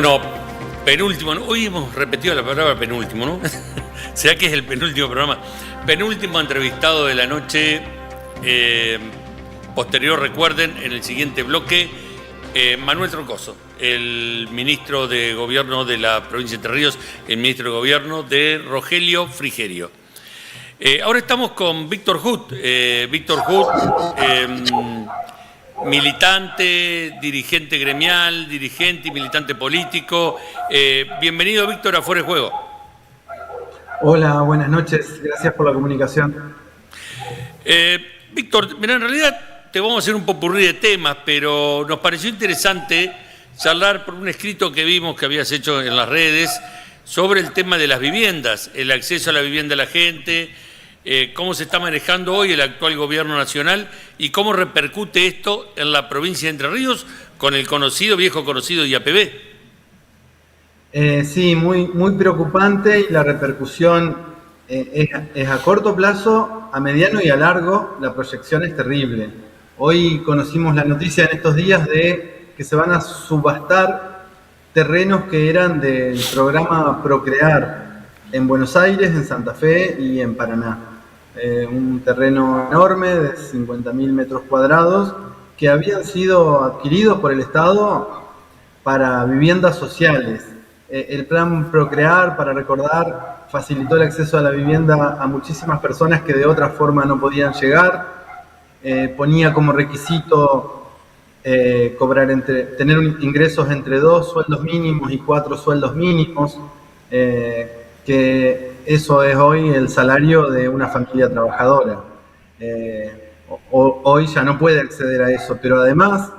Bueno, penúltimo, ¿no? Hoy hemos repetido la palabra penúltimo, ¿no? ¿Será que es el penúltimo programa? Penúltimo entrevistado de la noche. Posterior, recuerden, en el siguiente bloque, Manuel Troncoso, el ministro de Gobierno de la provincia de Entre Ríos, el ministro de Gobierno de Rogelio Frigerio. Ahora estamos con Víctor Hut. Víctor Hut, militante, dirigente gremial, dirigente y militante político. Bienvenido, Víctor, a Fuera de Juego. Hola, buenas noches. Gracias por la comunicación. Víctor, mira, en realidad te vamos a hacer un popurrí de temas, pero nos pareció interesante charlar por un escrito que vimos que habías hecho en las redes sobre el tema de las viviendas, el acceso a la vivienda de la gente, cómo se está manejando hoy el actual gobierno nacional y cómo repercute esto en la provincia de Entre Ríos con el viejo conocido IAPB. Sí, muy preocupante, y la repercusión es a corto plazo, a mediano y a largo. La proyección es terrible. Hoy conocimos la noticia en estos días de que se van a subastar terrenos que eran del programa Procrear en Buenos Aires, en Santa Fe y en Paraná. Un terreno enorme de 50.000 metros cuadrados que habían sido adquiridos por el Estado para viviendas sociales. El plan Procrear, para recordar, facilitó el acceso a la vivienda a muchísimas personas que de otra forma no podían llegar. Ponía como requisito tener ingresos entre 2 sueldos mínimos y 4 sueldos mínimos, que eso es hoy el salario de una familia trabajadora. Hoy ya no puede acceder a eso, pero además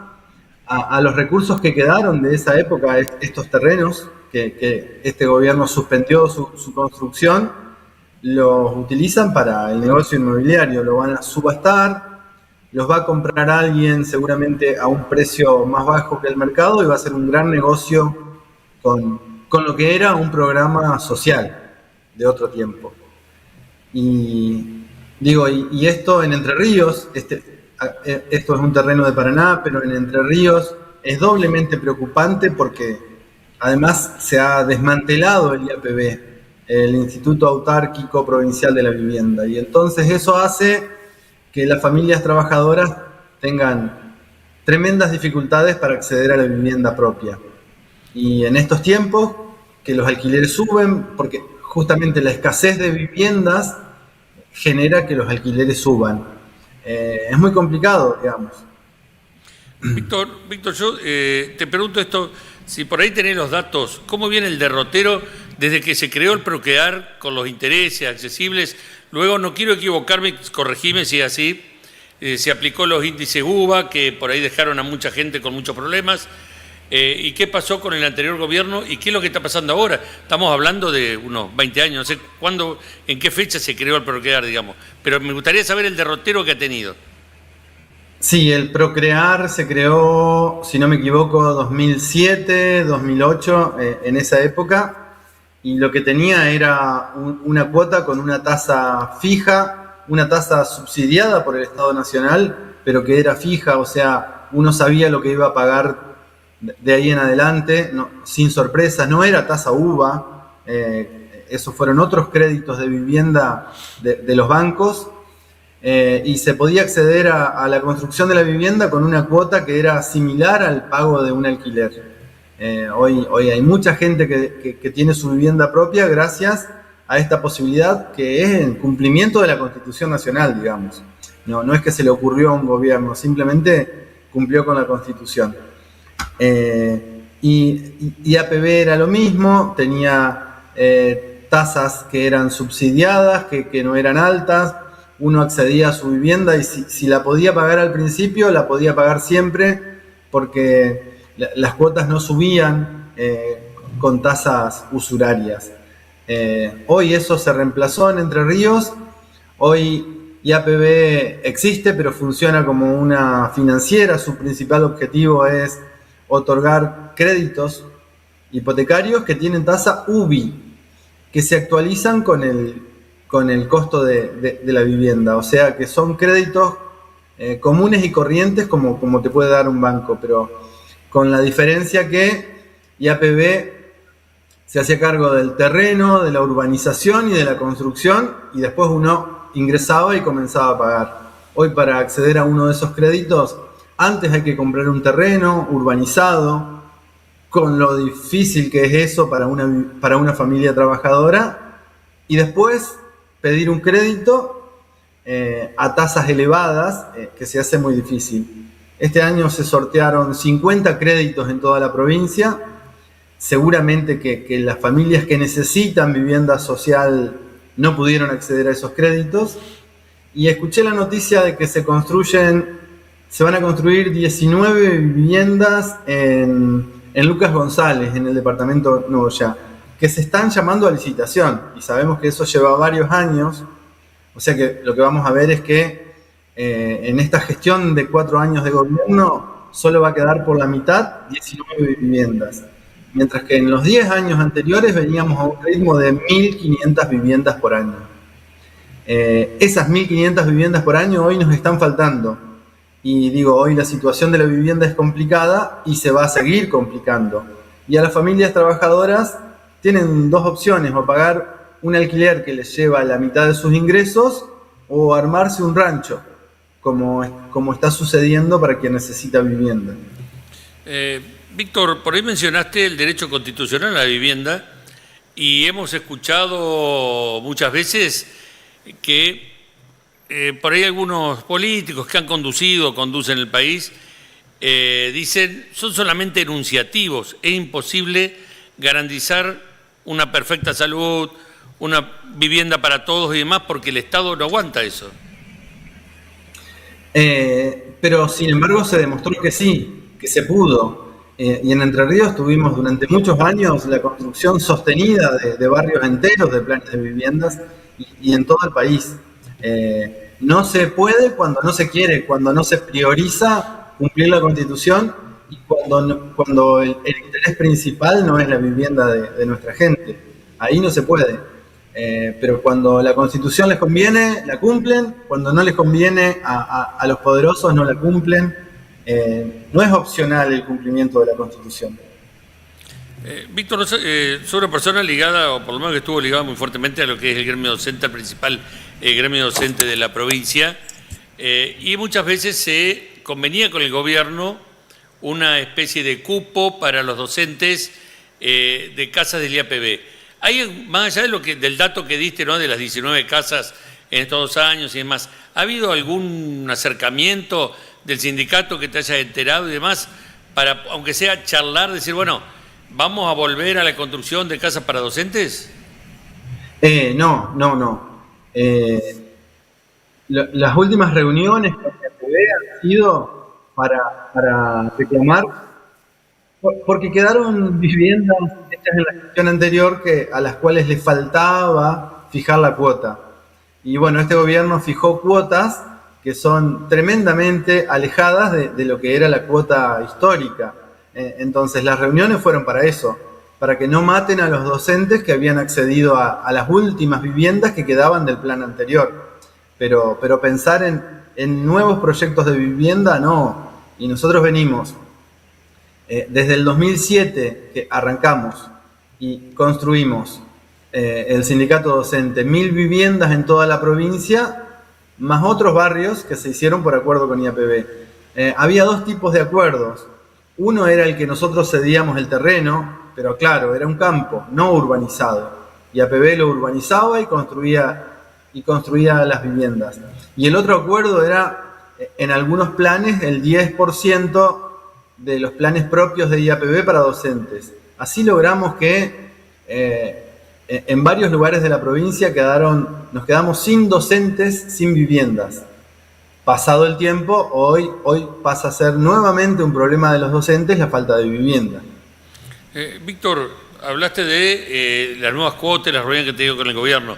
a los recursos que quedaron de esa época, estos terrenos que este gobierno suspendió su construcción, los utilizan para el negocio inmobiliario. Lo van a subastar, los va a comprar alguien seguramente a un precio más bajo que el mercado y va a ser un gran negocio con lo que era un programa social de otro tiempo. Y esto en Entre Ríos, esto es un terreno de Paraná, pero en Entre Ríos es doblemente preocupante porque además se ha desmantelado el IAPB, el Instituto Autárquico Provincial de la Vivienda, y entonces eso hace que las familias trabajadoras tengan tremendas dificultades para acceder a la vivienda propia. Y en estos tiempos que los alquileres suben, porque justamente la escasez de viviendas genera que los alquileres suban. Es muy complicado, digamos. Víctor, yo te pregunto esto, si por ahí tenés los datos, ¿cómo viene el derrotero desde que se creó el Procrear con los intereses accesibles? Luego, no quiero equivocarme, corregime si es así, se aplicó los índices UVA, que por ahí dejaron a mucha gente con muchos problemas. ¿Y qué pasó con el anterior gobierno? ¿Y qué es lo que está pasando ahora? Estamos hablando de unos 20 años, no sé cuándo, en qué fecha se creó el Procrear, digamos. Pero me gustaría saber el derrotero que ha tenido. Sí, el Procrear se creó, si no me equivoco, 2007, 2008, en esa época. Y lo que tenía era una cuota con una tasa fija, una tasa subsidiada por el Estado Nacional, pero que era fija, o sea, uno sabía lo que iba a pagar de ahí en adelante, sin sorpresas. No era tasa UVA, esos fueron otros créditos de vivienda de los bancos, y se podía acceder a la construcción de la vivienda con una cuota que era similar al pago de un alquiler. Hoy hay mucha gente que tiene su vivienda propia gracias a esta posibilidad, que es el cumplimiento de la Constitución Nacional, digamos. No es que se le ocurrió a un gobierno, simplemente cumplió con la Constitución. Y APB era lo mismo, tenía tasas que eran subsidiadas, que no eran altas. Uno accedía a su vivienda y si la podía pagar al principio, la podía pagar siempre, porque las cuotas no subían con tasas usurarias. Hoy eso se reemplazó en Entre Ríos. Hoy IAPB existe, pero funciona como una financiera. Su principal objetivo es otorgar créditos hipotecarios que tienen tasa UBI, que se actualizan con el costo de la vivienda. O sea que son créditos comunes y corrientes como te puede dar un banco, pero con la diferencia que IAPB se hacía cargo del terreno, de la urbanización y de la construcción, y después uno ingresaba y comenzaba a pagar. Hoy, para acceder a uno de esos créditos, antes hay que comprar un terreno urbanizado, con lo difícil que es eso para una familia trabajadora, y después pedir un crédito a tasas elevadas, que se hace muy difícil. Este año se sortearon 50 créditos en toda la provincia. Seguramente que las familias que necesitan vivienda social no pudieron acceder a esos créditos. Y escuché la noticia de que se van a construir 19 viviendas en Lucas González, en el departamento Nuevo Ya, que se están llamando a licitación. Y sabemos que eso lleva varios años. O sea que lo que vamos a ver es que en esta gestión de 4 años de gobierno solo va a quedar por la mitad 19 viviendas. Mientras que en los 10 años anteriores veníamos a un ritmo de 1.500 viviendas por año. Esas 1.500 viviendas por año hoy nos están faltando. Y digo, hoy la situación de la vivienda es complicada y se va a seguir complicando. Y a las familias trabajadoras tienen dos opciones: o pagar un alquiler que les lleva la mitad de sus ingresos, o armarse un rancho, como está sucediendo para quien necesita vivienda. Víctor, por ahí mencionaste el derecho constitucional a la vivienda, y hemos escuchado muchas veces que por ahí algunos políticos que han conducen el país, dicen, son solamente enunciativos, es imposible garantizar una perfecta salud, una vivienda para todos y demás, porque el Estado no aguanta eso. Pero sin embargo se demostró que sí, que se pudo. Y en Entre Ríos tuvimos durante muchos años la construcción sostenida de barrios enteros de planes de viviendas, y en todo el país. No se puede cuando no se quiere, cuando no se prioriza cumplir la Constitución, y cuando el interés principal no es la vivienda de nuestra gente. Ahí no se puede. Pero cuando la Constitución les conviene, la cumplen. Cuando no les conviene a los poderosos, no la cumplen. No es opcional el cumplimiento de la Constitución. Víctor, soy una persona ligada, o por lo menos que estuvo ligada muy fuertemente a lo que es el gremio docente, el principal gremio docente de la provincia, y muchas veces se convenía con el gobierno una especie de cupo para los docentes de casas del IAPB. ¿Hay, más allá del dato que diste, ¿no?, de las 19 casas en estos 2 años y demás, ha habido algún acercamiento del sindicato que te haya enterado y demás, para, aunque sea charlar, decir, bueno, ¿vamos a volver a la construcción de casas para docentes? No. Las últimas reuniones con la IAPB han sido para reclamar, porque quedaron viviendas hechas en la gestión anterior a las cuales les faltaba fijar la cuota. Y bueno, este gobierno fijó cuotas que son tremendamente alejadas de lo que era la cuota histórica. Entonces las reuniones fueron para eso, para que no maten a los docentes que habían accedido a las últimas viviendas que quedaban del plan anterior. Pero pensar en nuevos proyectos de vivienda, no. Y nosotros venimos desde el 2007 que arrancamos y construimos el sindicato docente 1.000 viviendas en toda la provincia, más otros barrios que se hicieron por acuerdo con IAPB. Había dos tipos de acuerdos. Uno era el que nosotros cedíamos el terreno, pero claro, era un campo no urbanizado. IAPB lo urbanizaba y construía las viviendas. Y el otro acuerdo era, en algunos planes, el 10% de los planes propios de IAPB para docentes. Así logramos que en varios lugares de la provincia nos quedamos sin docentes, sin viviendas. Pasado el tiempo, hoy pasa a ser nuevamente un problema de los docentes la falta de vivienda. Víctor, hablaste de las nuevas cuotas, las reuniones que te digo con el gobierno.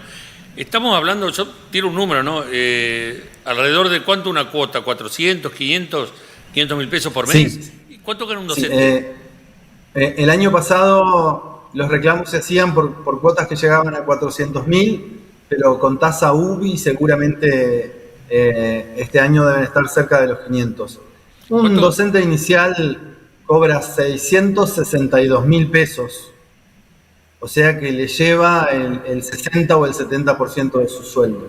Estamos hablando, yo tiro un número, ¿no? Alrededor de ¿cuánto una cuota? ¿400, 500 mil pesos por mes? Sí. ¿Cuánto gana un docente? Sí, el año pasado los reclamos se hacían por cuotas que llegaban a 400.000, pero con tasa UBI seguramente este año deben estar cerca de los 500. Un docente inicial cobra 662.000 pesos. O sea que le lleva el 60 o el 70% de su sueldo.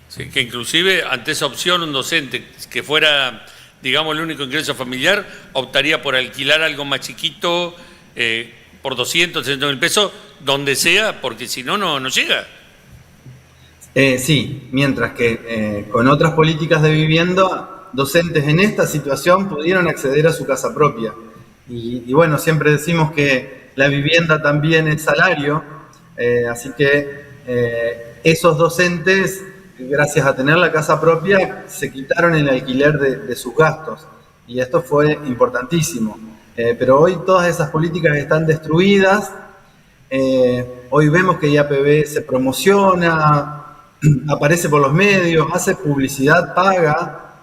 Sí, que inclusive ante esa opción un docente que fuera, digamos, el único ingreso familiar, optaría por alquilar algo más chiquito por 200, 300.000 pesos, donde sea, porque si no, no llega. Sí, mientras que con otras políticas de vivienda, docentes en esta situación pudieron acceder a su casa propia. Y bueno, siempre decimos que la vivienda también es salario, así que esos docentes, gracias a tener la casa propia, se quitaron el alquiler de sus gastos. Y esto fue importantísimo. Pero hoy todas esas políticas están destruidas. Hoy vemos que IAPB se promociona, aparece por los medios, hace publicidad, paga,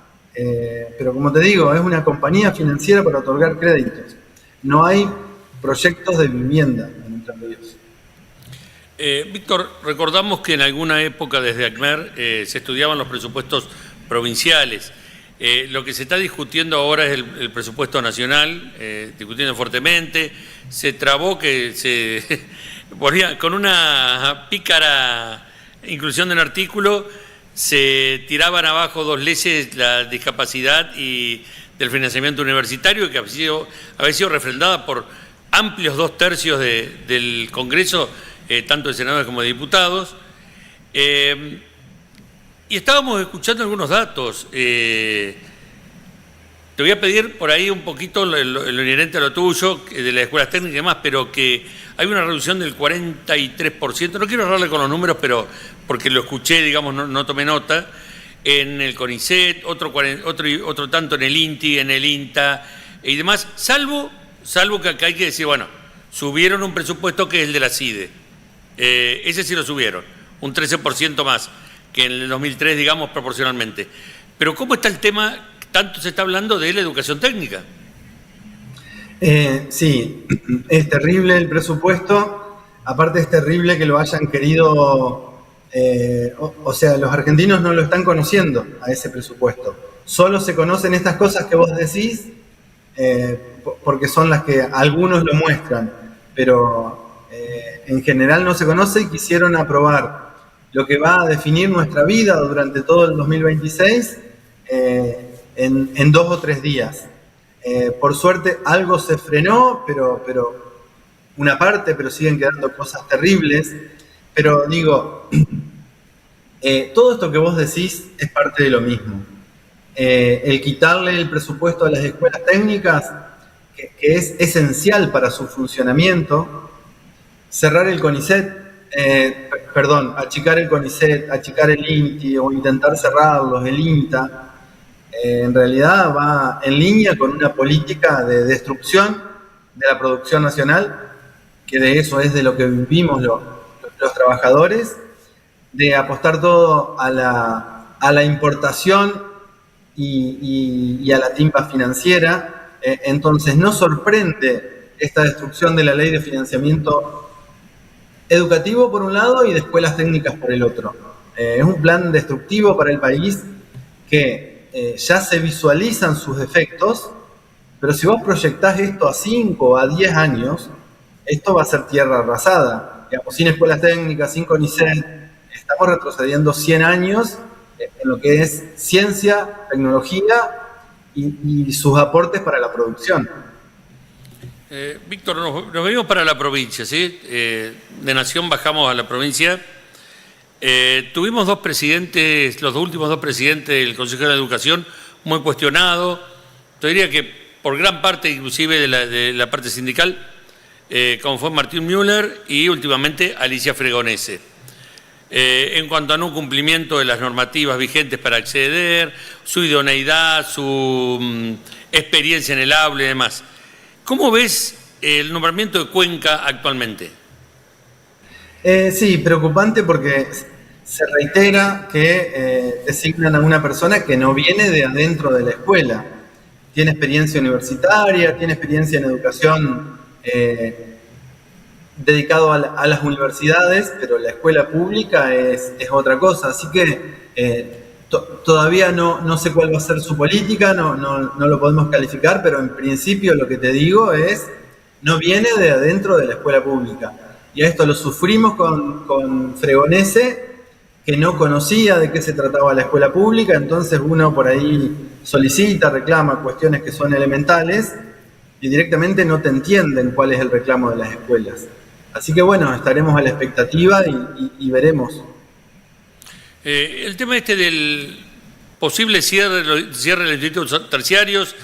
pero como te digo, es una compañía financiera para otorgar créditos. No hay proyectos de vivienda en Entre Ríos. Víctor, recordamos que en alguna época desde ACMER se estudiaban los presupuestos provinciales. Lo que se está discutiendo ahora es el presupuesto nacional, discutiendo fuertemente. Se trabó que se ponía con una pícara inclusión de un artículo, se tiraban abajo dos leyes, la discapacidad y del financiamiento universitario, que había sido refrendada por amplios 2/3 del Congreso, tanto de senadores como de diputados. Y estábamos escuchando algunos datos. Te voy a pedir por ahí un poquito lo inherente a lo tuyo, de las escuelas técnicas y demás, pero que hay una reducción del 43%. No quiero errarle con los números, pero porque lo escuché, digamos, no tomé nota. En el CONICET, otro tanto en el INTI, en el INTA y demás, salvo que acá hay que decir, bueno, subieron un presupuesto que es el de la CIDE. Ese sí lo subieron, un 13% más que en el 2003, digamos, proporcionalmente. Pero ¿cómo está el tema? Tanto se está hablando de la educación técnica. Sí, es terrible el presupuesto. Aparte es terrible que lo hayan querido... o sea, los argentinos no lo están conociendo a ese presupuesto. Solo se conocen estas cosas que vos decís porque son las que algunos lo muestran. Pero en general no se conoce y quisieron aprobar lo que va a definir nuestra vida durante todo el 2026 en 2 o 3 días. Por suerte algo se frenó, pero una parte, pero siguen quedando cosas terribles. Pero digo, todo esto que vos decís es parte de lo mismo. El quitarle el presupuesto a las escuelas técnicas, que es esencial para su funcionamiento, cerrar el CONICET, achicar el CONICET, achicar el INTI o intentar cerrarlos, el INTA, en realidad va en línea con una política de destrucción de la producción nacional, que de eso es de lo que vivimos los trabajadores, de apostar todo a la importación y a la timba financiera. Entonces no sorprende esta destrucción de la ley de financiamiento educativo por un lado y de escuelas técnicas por el otro. Es un plan destructivo para el país que ya se visualizan sus efectos, pero si vos proyectás esto a 5 o a 10 años, esto va a ser tierra arrasada. Digamos, sin escuelas técnicas, sin CONICET, estamos retrocediendo 100 años en lo que es ciencia, tecnología y sus aportes para la producción. Víctor, nos venimos para la provincia, ¿sí? De Nación bajamos a la provincia. Tuvimos dos presidentes, los últimos dos presidentes del Consejo de Educación, muy cuestionados. Te diría que por gran parte, inclusive de la parte sindical, como fue Martín Müller y últimamente Alicia Fregonese. En cuanto a no cumplimiento de las normativas vigentes para acceder, su idoneidad, su experiencia en el aula y demás. ¿Cómo ves el nombramiento de Cuenca actualmente? Sí, preocupante porque se reitera que designan a una persona que no viene de adentro de la escuela. Tiene experiencia universitaria, tiene experiencia en educación dedicado a las universidades, pero la escuela pública es otra cosa. Así que Todavía no sé cuál va a ser su política, no lo podemos calificar, pero en principio lo que te digo es, no viene de adentro de la escuela pública. Y a esto lo sufrimos con Fregonese, que no conocía de qué se trataba la escuela pública, entonces uno por ahí solicita, reclama cuestiones que son elementales y directamente no te entienden cuál es el reclamo de las escuelas. Así que bueno, estaremos a la expectativa y veremos. El tema del posible cierre de los institutos terciarios,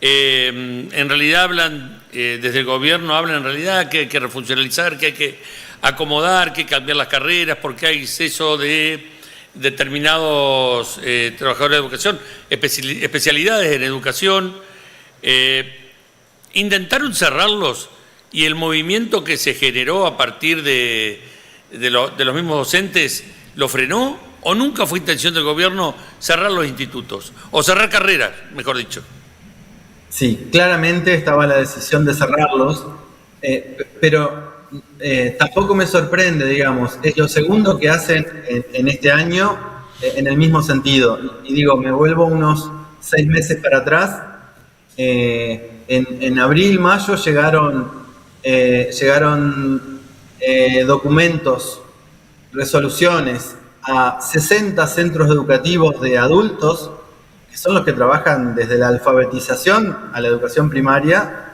en realidad hablan, desde el gobierno hablan en realidad que hay que refuncionalizar, que hay que acomodar, que hay que cambiar las carreras, porque hay exceso de determinados trabajadores de educación, especialidades en educación. Intentaron cerrarlos y el movimiento que se generó a partir de los mismos docentes lo frenó, o nunca fue intención del gobierno cerrar los institutos, o cerrar carreras, mejor dicho. Sí, claramente estaba la decisión de cerrarlos, pero tampoco me sorprende, digamos, es lo segundo que hacen en este año en el mismo sentido. Y digo, me vuelvo unos 6 meses para atrás, en abril, mayo llegaron documentos, resoluciones a 60 centros educativos de adultos, que son los que trabajan desde la alfabetización a la educación primaria,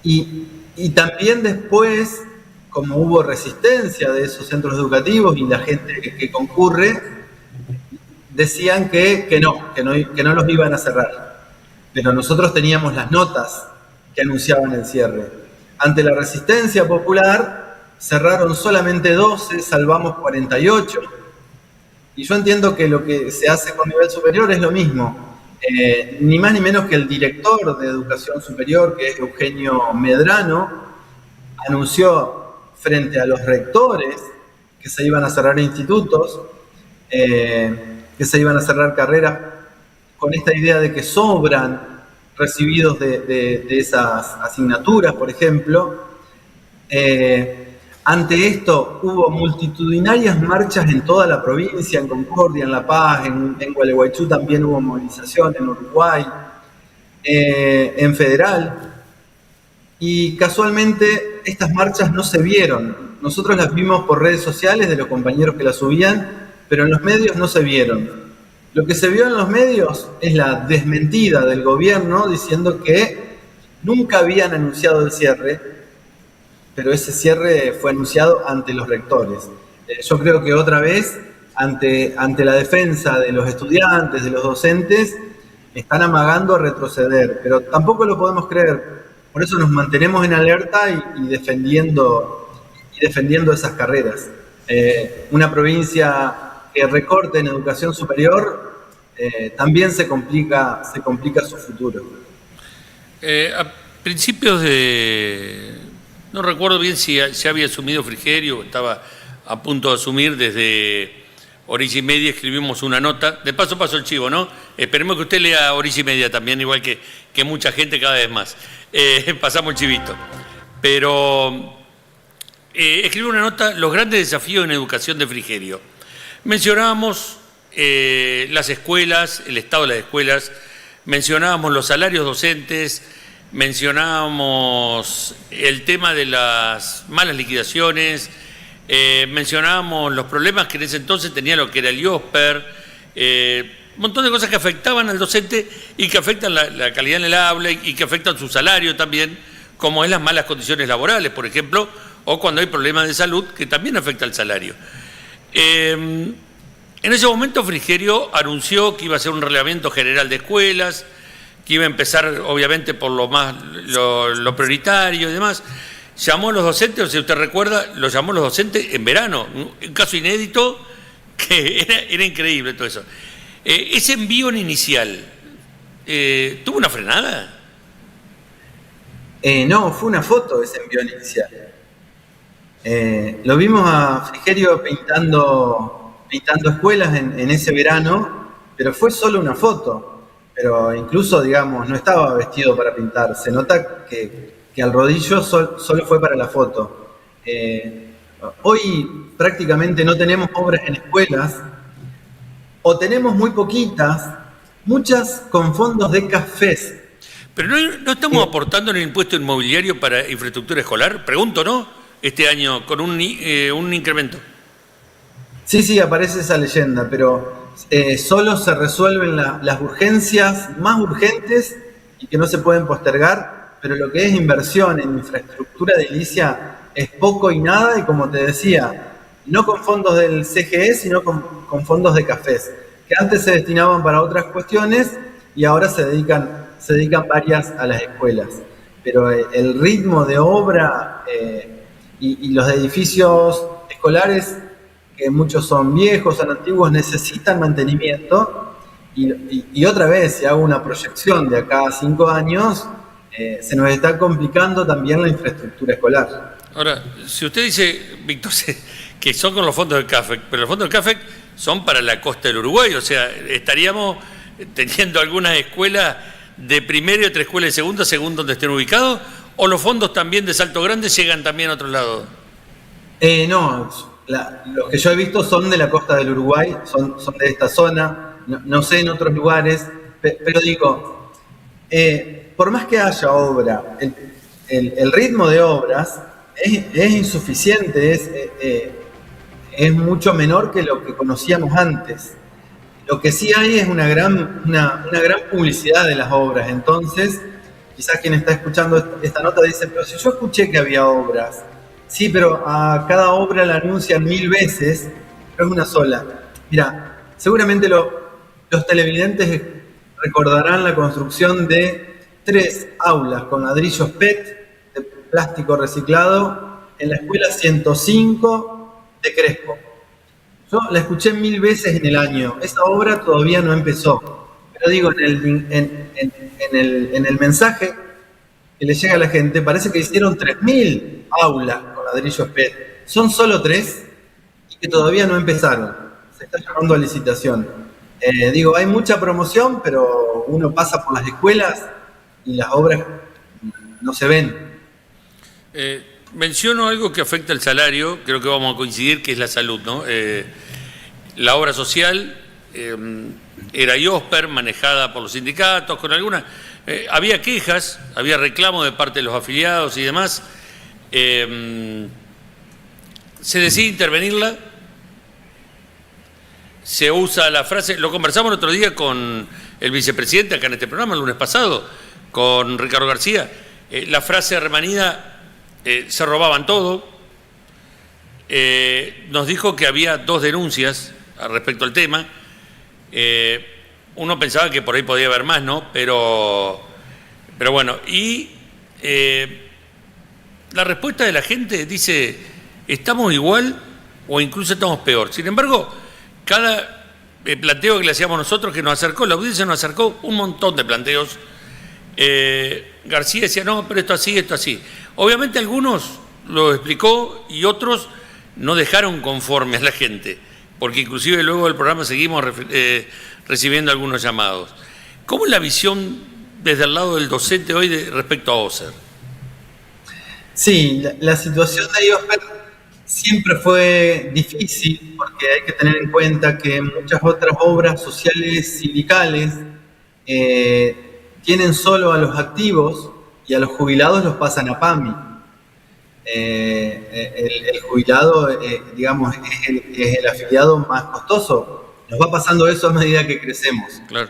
y también después, como hubo resistencia de esos centros educativos y la gente que concurre, decían que no los iban a cerrar. Pero nosotros teníamos las notas que anunciaban el cierre. Ante la resistencia popular, cerraron solamente 12, salvamos 48. Y yo entiendo que lo que se hace con nivel superior es lo mismo. Ni más ni menos que el director de Educación Superior, que es Eugenio Medrano, anunció frente a los rectores que se iban a cerrar institutos, que se iban a cerrar carreras, con esta idea de que sobran recibidos de esas asignaturas, por ejemplo. Ante esto hubo multitudinarias marchas en toda la provincia, en Concordia, en La Paz, en Gualeguaychú también hubo movilización, en Uruguay, en Federal. Y casualmente estas marchas no se vieron. Nosotros las vimos por redes sociales de los compañeros que las subían, pero en los medios no se vieron. Lo que se vio en los medios es la desmentida del gobierno diciendo que nunca habían anunciado el cierre, pero ese cierre fue anunciado ante los rectores. Yo creo que otra vez, ante la defensa de los estudiantes, de los docentes, están amagando a retroceder, pero tampoco lo podemos creer. Por eso nos mantenemos en alerta y defendiendo esas carreras. Una provincia que recorte en educación superior también se complica su futuro. A principios de... No recuerdo bien si había asumido Frigerio o estaba a punto de asumir. Desde Orilla y Media escribimos una nota. De paso el chivo, ¿no? Esperemos que usted lea Orilla y Media también, igual que mucha gente cada vez más. Pasamos el chivito. Pero escribí una nota, los grandes desafíos en educación de Frigerio. Mencionábamos las escuelas, el estado de las escuelas, mencionábamos los salarios docentes, mencionábamos el tema de las malas liquidaciones, mencionábamos los problemas que en ese entonces tenía lo que era el IOSPER, un montón de cosas que afectaban al docente y que afectan la calidad en el aula y que afectan su salario también, como es las malas condiciones laborales, por ejemplo, o cuando hay problemas de salud, que también afecta el salario. En ese momento Frigerio anunció que iba a hacer un relevamiento general de escuelas, que iba a empezar obviamente por lo prioritario y demás. Llamó a los docentes, si usted recuerda, lo llamó a los docentes en verano, un caso inédito que era increíble todo eso. Ese envío inicial, ¿tuvo una frenada? No, fue una foto ese envío inicial. Lo vimos a Frigerio pintando escuelas en ese verano, pero fue solo una foto. Pero incluso, digamos, no estaba vestido para pintar. Se nota que al rodillo solo fue para la foto. Hoy prácticamente no tenemos obras en escuelas o tenemos muy poquitas, muchas con fondos de CAFES. Pero no estamos aportando en el impuesto inmobiliario para infraestructura escolar, pregunto, ¿no? Este año con un incremento. Sí, aparece esa leyenda, pero solo se resuelven las urgencias más urgentes y que no se pueden postergar, pero lo que es inversión en infraestructura edilicia es poco y nada, y como te decía, no con fondos del CGE, sino con fondos de CAFES, que antes se destinaban para otras cuestiones y ahora se dedican varias a las escuelas. Pero el ritmo de obra y los edificios escolares, que muchos son viejos, son antiguos, necesitan mantenimiento. Y otra vez, si hago una proyección de acá a 5 años, se nos está complicando también la infraestructura escolar. Ahora, si usted dice, Víctor, que son con los fondos del CAFEC, pero los fondos del CAFEC son para la costa del Uruguay, o sea, estaríamos teniendo algunas escuelas de primero y otras escuelas de segunda, según donde estén ubicados, o los fondos también de Salto Grande llegan también a otro lado. No, los que yo he visto son de la costa del Uruguay, son de esta zona, no sé en otros lugares, pero digo, por más que haya obra, el ritmo de obras es insuficiente, es mucho menor que lo que conocíamos antes. Lo que sí hay es una gran publicidad de las obras. Entonces, quizás quien está escuchando esta nota dice, pero si yo escuché que había obras. Sí, pero a cada obra la anuncian 1000 veces, pero es una sola. Mira, seguramente los televidentes recordarán la construcción de 3 aulas con ladrillos PET de plástico reciclado en la escuela 105 de Crespo. Yo la escuché 1000 veces en el año. Esa obra todavía no empezó. Pero digo, en el mensaje que le llega a la gente, parece que hicieron 3000 aulas con ladrillos PET. Son solo 3 y que todavía no empezaron. Se está llamando a licitación. Digo, hay mucha promoción, pero uno pasa por las escuelas y las obras no se ven. Menciono algo que afecta el salario, creo que vamos a coincidir, que es la salud, ¿no? La obra social era IOSPER, manejada por los sindicatos, con algunas... había quejas, había reclamos de parte de los afiliados y demás. Se decide intervenirla, se usa la frase, lo conversamos el otro día con el vicepresidente acá en este programa, el lunes pasado, con Ricardo García, la frase remanida... se robaban todo. Nos dijo que había 2 denuncias respecto al tema. Uno pensaba que por ahí podía haber más, ¿no? Pero bueno, y la respuesta de la gente dice, estamos igual o incluso estamos peor. Sin embargo, cada planteo que le hacíamos nosotros, que nos acercó, la audiencia nos acercó un montón de planteos. García decía, no, pero esto así, esto así. Obviamente algunos lo explicó y otros no dejaron conforme a la gente, porque inclusive luego del programa seguimos recibiendo algunos llamados. ¿Cómo es la visión desde el lado del docente hoy respecto a OSER? Sí, la situación de IOSPER siempre fue difícil, porque hay que tener en cuenta que muchas otras obras sociales sindicales tienen solo a los activos y a los jubilados los pasan a PAMI. El jubilado, digamos, es el afiliado más costoso. Nos va pasando eso a medida que crecemos. Claro.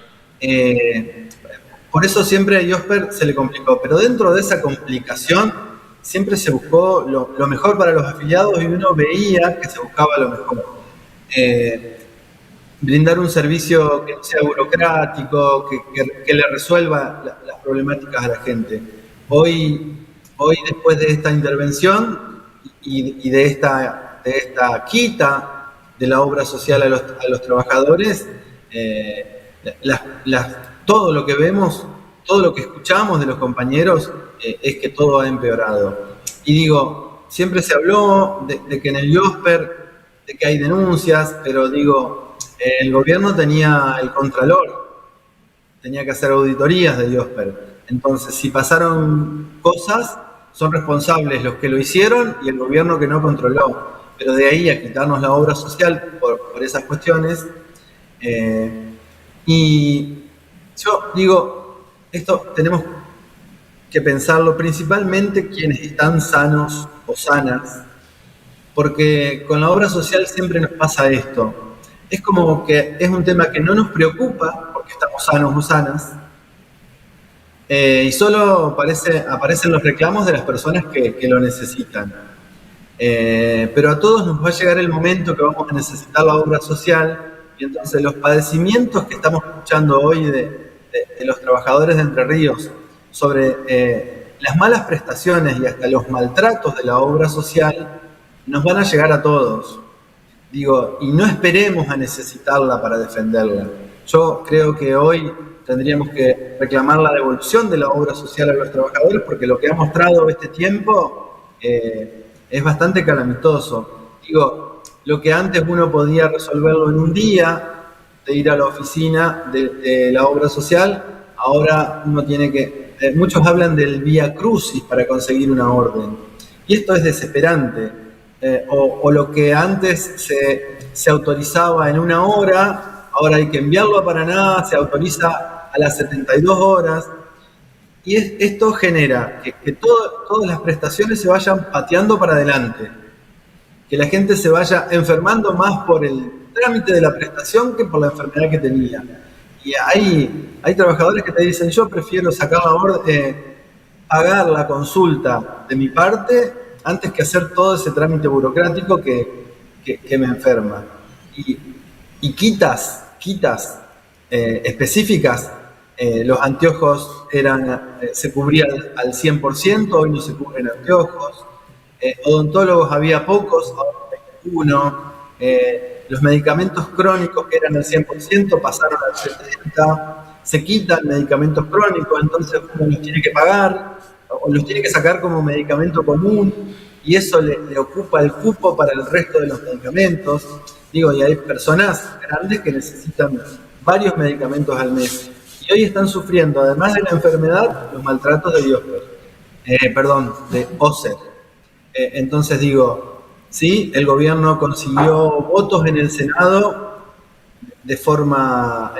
Por eso siempre a IOSPER se le complicó. Pero dentro de esa complicación siempre se buscó lo mejor para los afiliados y uno veía que se buscaba lo mejor. Brindar un servicio que no sea burocrático, que le resuelva las problemáticas a la gente. Hoy después de esta intervención y de esta quita de la obra social a los trabajadores, todo lo que vemos, todo lo que escuchamos de los compañeros es que todo ha empeorado. Y digo, siempre se habló de que en el IOSPER, de que hay denuncias, pero digo, el gobierno tenía el contralor, tenía que hacer auditorías de IOSPER. Entonces, si pasaron cosas, son responsables los que lo hicieron y el gobierno que no controló. Pero de ahí a quitarnos la obra social por esas cuestiones, Y yo digo, esto tenemos que pensarlo principalmente quienes están sanos o sanas, porque con la obra social siempre nos pasa esto. Es como que es un tema que no nos preocupa porque estamos sanos o sanas, y solo aparecen los reclamos de las personas que lo necesitan. Pero a todos nos va a llegar el momento que vamos a necesitar la obra social, y entonces los padecimientos que estamos escuchando hoy de los trabajadores de Entre Ríos sobre las malas prestaciones y hasta los maltratos de la obra social nos van a llegar a todos. Digo, y no esperemos a necesitarla para defenderla. Yo creo que hoy tendríamos que reclamar la devolución de la obra social a los trabajadores, porque lo que ha mostrado este tiempo es bastante calamitoso. Digo, lo que antes uno podía resolverlo en un día, de ir a la oficina de la obra social, ahora uno tiene que... muchos hablan del vía crucis para conseguir una orden. Y esto es desesperante. O lo que antes se autorizaba en una hora, ahora hay que enviarlo a Paraná, se autoriza a las 72 horas. Y esto genera que todas las prestaciones se vayan pateando para adelante, que la gente se vaya enfermando más por el trámite de la prestación que por la enfermedad que tenía. Y hay trabajadores que te dicen, yo prefiero sacar la orden, pagar la consulta de mi parte antes que hacer todo ese trámite burocrático que me enferma. Y quitas específicas, los anteojos se cubrían al 100%, hoy no se cubren anteojos. Odontólogos había pocos, ahora hay uno. Los medicamentos crónicos que eran al 100% pasaron al 70%. Se quitan medicamentos crónicos, entonces uno los tiene que pagar o los tiene que sacar como medicamento común, y eso le ocupa el cupo para el resto de los medicamentos. Digo, y hay personas grandes que necesitan varios medicamentos al mes. Y hoy están sufriendo, además de la enfermedad, los maltratos de OSER. Entonces digo, sí, el gobierno consiguió votos en el Senado de forma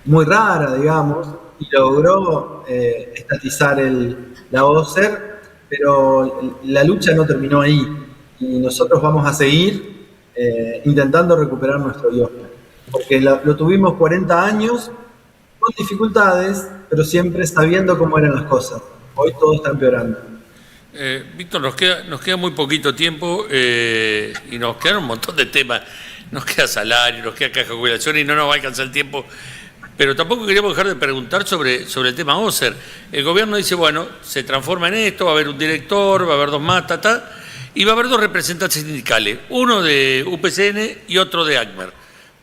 muy rara, digamos, y logró estatizar la OSER, pero la lucha no terminó ahí. Y nosotros vamos a seguir intentando recuperar nuestro IOSPE, porque lo tuvimos 40 años con dificultades, pero siempre sabiendo cómo eran las cosas. Hoy todo está empeorando. Víctor, nos queda muy poquito tiempo y nos quedan un montón de temas. Nos queda salario, nos queda caja de jubilación y no nos va a alcanzar el tiempo. Pero tampoco queríamos dejar de preguntar sobre el tema OSER. El gobierno dice, bueno, se transforma en esto, va a haber un director, va a haber dos más, y va a haber dos representantes sindicales, uno de UPCN y otro de ACMER,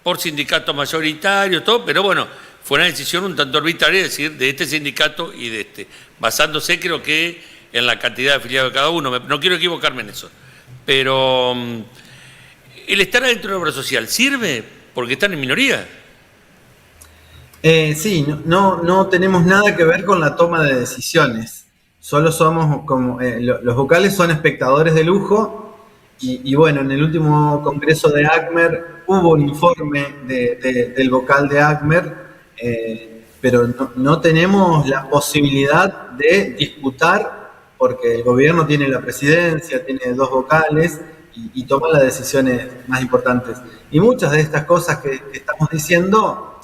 por sindicatos mayoritarios, todo, pero bueno, fue una decisión un tanto arbitraria, es decir, de este sindicato y de este, basándose creo que en la cantidad de afiliados de cada uno. No quiero equivocarme en eso, pero ¿el estar adentro de la obra social sirve porque están en minoría? Sí, no tenemos nada que ver con la toma de decisiones. Solo somos como los vocales son espectadores de lujo, y bueno, en el último congreso de ACMER hubo un informe del vocal de ACMER, pero no tenemos la posibilidad de disputar, porque el gobierno tiene la presidencia, tiene dos vocales y toma las decisiones más importantes. Y muchas de estas cosas que estamos diciendo,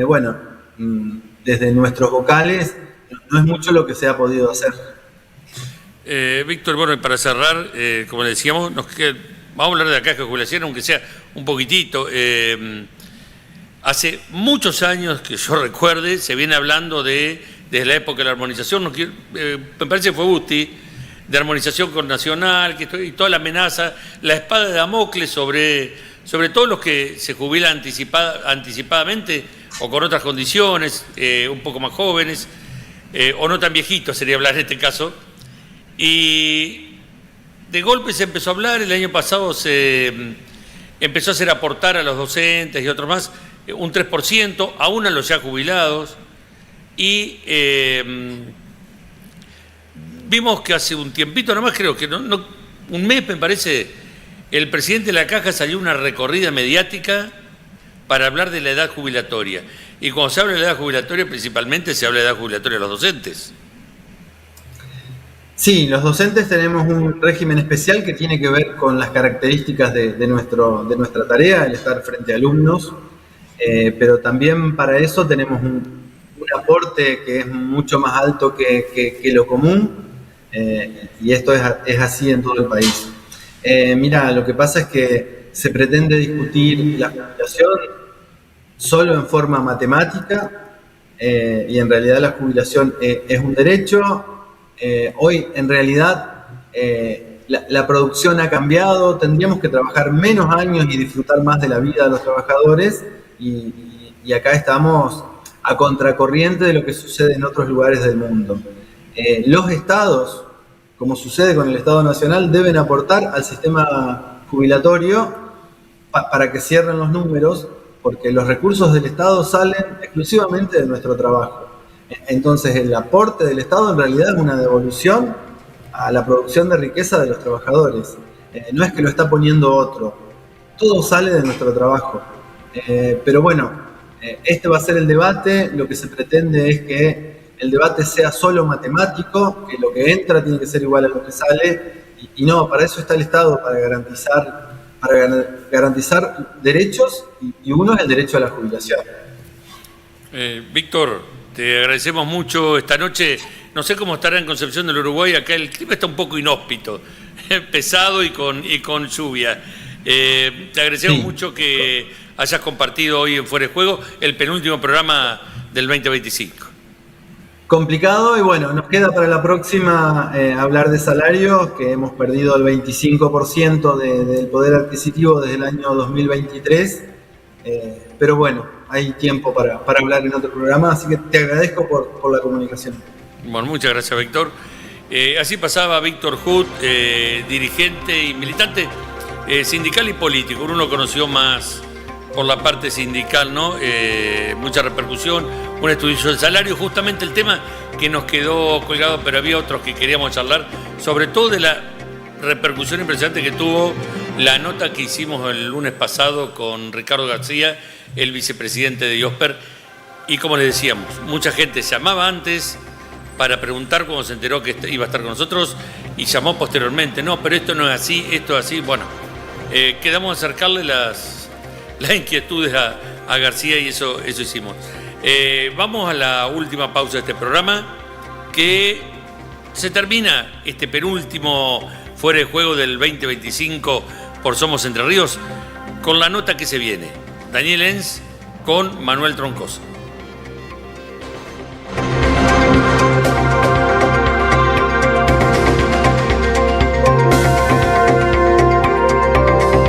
bueno, desde nuestros vocales no es mucho lo que se ha podido hacer. Víctor, bueno, y para cerrar, como le decíamos, vamos a hablar de la caja de jubilación, aunque sea un poquitito. Hace muchos años que yo recuerde, se viene hablando desde la época de la armonización, me parece que fue Busti, de armonización con Nacional, y toda la amenaza, la espada de Damocles sobre todos los que se jubilan anticipadamente o con otras condiciones, un poco más jóvenes, o no tan viejitos, sería hablar en este caso. Y de golpe se empezó a hablar, el año pasado se empezó a hacer aportar a los docentes y otros más un 3%, aún a los ya jubilados, y vimos que hace un tiempito nomás, creo que un mes me parece, el presidente de la Caja salió una recorrida mediática para hablar de la edad jubilatoria. Y cuando se habla de la edad jubilatoria, principalmente se habla de edad jubilatoria de los docentes. Sí, los docentes tenemos un régimen especial que tiene que ver con las características de nuestra tarea, el estar frente a alumnos, pero también para eso tenemos un aporte que es mucho más alto que lo común, y esto es así en todo el país. Mira, lo que pasa es que se pretende discutir la jubilación solo en forma matemática, y en realidad la jubilación es un derecho. Hoy, en realidad, la producción ha cambiado, tendríamos que trabajar menos años y disfrutar más de la vida de los trabajadores, y acá estamos a contracorriente de lo que sucede en otros lugares del mundo. Los estados, como sucede con el Estado Nacional, deben aportar al sistema jubilatorio para que cierren los números, porque los recursos del Estado salen exclusivamente de nuestro trabajo. Entonces, el aporte del Estado en realidad es una devolución a la producción de riqueza de los trabajadores. No es que lo está poniendo otro, todo sale de nuestro trabajo. Pero bueno, este va a ser el debate. Lo que se pretende es que el debate sea solo matemático, que lo que entra tiene que ser igual a lo que sale, y no, para eso está el Estado, para garantizar derechos, y uno es el derecho a la jubilación. Víctor, te agradecemos mucho esta noche. No sé cómo estará en Concepción del Uruguay. Acá el clima está un poco inhóspito, pesado y con lluvia. Te agradecemos mucho que hayas compartido hoy en Fuera de Juego el penúltimo programa del 2025. Complicado, y bueno, nos queda para la próxima hablar de salarios, que hemos perdido el 25% del poder adquisitivo desde el año 2023. Pero bueno, hay tiempo para hablar en otro programa, así que te agradezco por la comunicación. Bueno, muchas gracias, Víctor. Así pasaba Víctor Hood, dirigente y militante sindical y político. Uno lo conoció más por la parte sindical, ¿no? Mucha repercusión, un estudio del salario, justamente el tema que nos quedó colgado, pero había otros que queríamos charlar, sobre todo de la repercusión impresionante que tuvo la nota que hicimos el lunes pasado con Ricardo García, el vicepresidente de IOSPER, y como les decíamos, mucha gente llamaba antes para preguntar cuando se enteró que iba a estar con nosotros, y llamó posteriormente, no, pero esto no es así, esto es así. Bueno, quedamos a acercarle las inquietudes a García, y eso hicimos. Vamos a la última pausa de este programa, que se termina este penúltimo Fuera de Juego del 2025 por Somos Entre Ríos, con la nota que se viene. Daniel Enz con Manuel Troncoso.